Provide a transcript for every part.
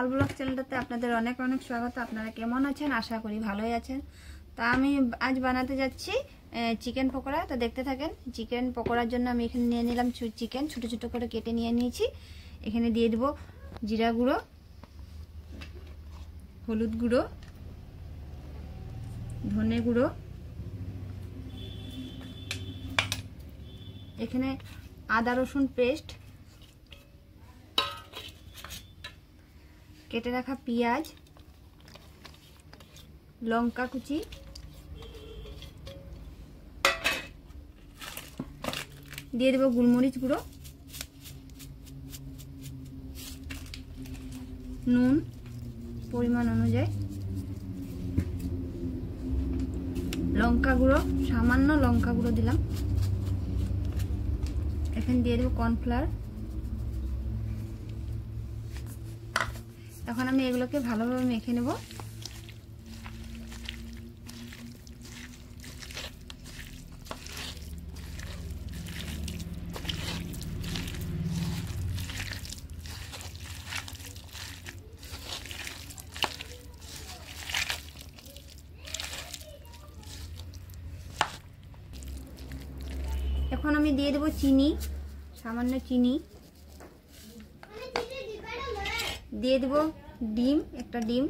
পাল blog চ্যানেলটাতে আপনাদের অনেক অনেক স্বাগত। আপনারা কেমন আছেন? আশা করি ভালোই আছেন। তা আমি আজ বানাতে যাচ্ছি চিকেন পকোড়া। তো দেখতে থাকেন। চিকেন পকোড়ার জন্য আমি এখানে নিয়ে নিলাম চিকেন, ছোট ছোট করে কেটে নিয়ে নিয়েছি। এখানে দিয়ে দেব জিরা গুঁড়ো, হলুদ গুঁড়ো, ধনে গুঁড়ো, এখানে আদা রসুন পেস্ট, কেটে রাখা পেঁয়াজ, লঙ্কা কুচি, দিয়ে দেব গোলমরিচ গুঁড়ো, নুন পরিমাণ অনুযায়ী, লঙ্কা গুঁড়ো সামান্য লঙ্কা গুঁড়ো দিলাম, এখানে দিয়ে দেব কর্নফ্লাওয়ার। এখন আমি এগুলোকে ভালোভাবে মেখে নেব। এখন আমি দিয়ে দেব চিনি, সামান্য চিনি, দিয়ে দেব ডিম, একটা ডিম,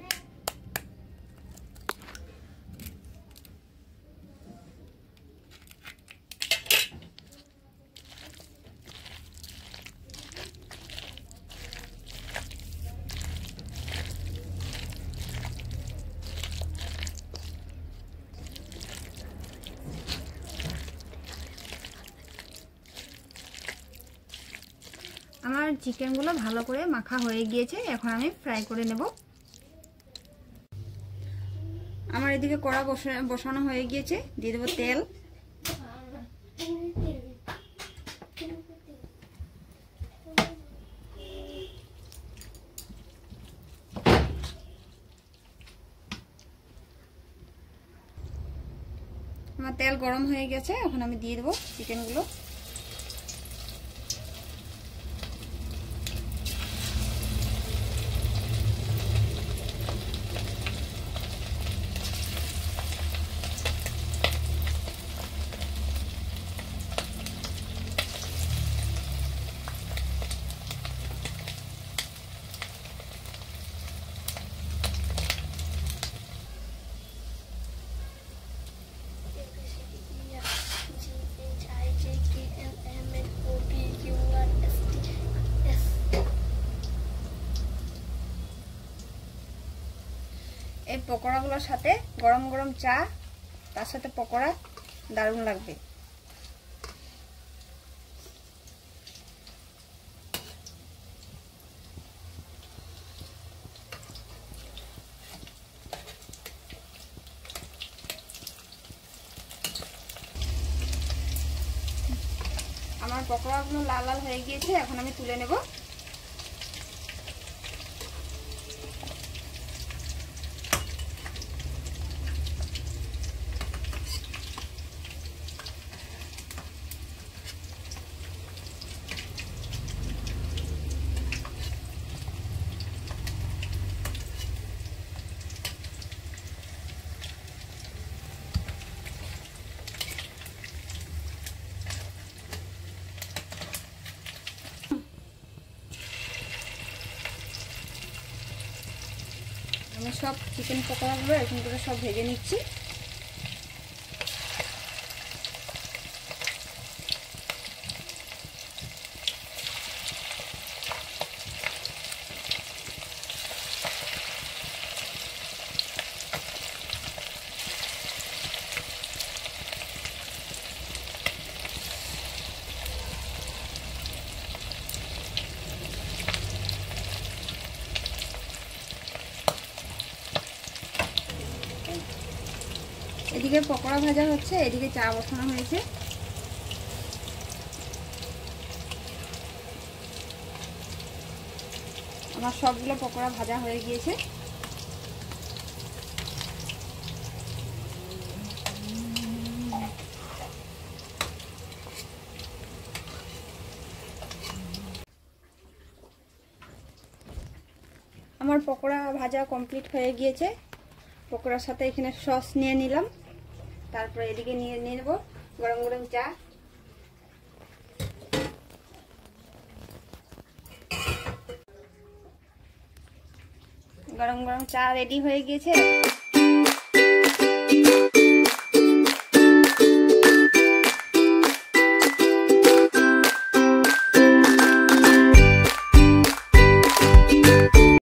আমার চিকেনগুলো ভালো করে মাখা হয়ে গিয়েছে। এখন আমি ফ্রাই করে নেব। আমার এদিকে কড়া বসানো হয়ে গিয়েছে। দিয়ে দেব তেল, আমার তেল গরম হয়ে গেছে। এখন আমি দিয়ে দেব চিকেনগুলো। এই পকোড়াগুলোর সাথে গরম গরম চা, তার সাথে পকোড়া দারুণ লাগবে। আমার পকোড়াগুলো লাল লাল হয়ে গিয়েছে। এখন আমি তুলে নেব। আমি সব চিকেন পকোড়াগুলো এরকম করে সব ভেজে নিচ্ছি। এদিকে পকোড়া ভাজা হচ্ছে, এদিকে চা বসানো হয়েছে। আমার সবগুলো পকোড়া ভাজা হয়ে গিয়েছে। আমার পকোড়া ভাজা কমপ্লিট হয়ে গিয়েছে। পকোড়ার সাথে এখানে সস নিয়ে নিলাম। তারপরে এদিকে নিয়ে নেব গরম গরম চা। গরম গরম চা রেডি হয়ে গিয়েছে।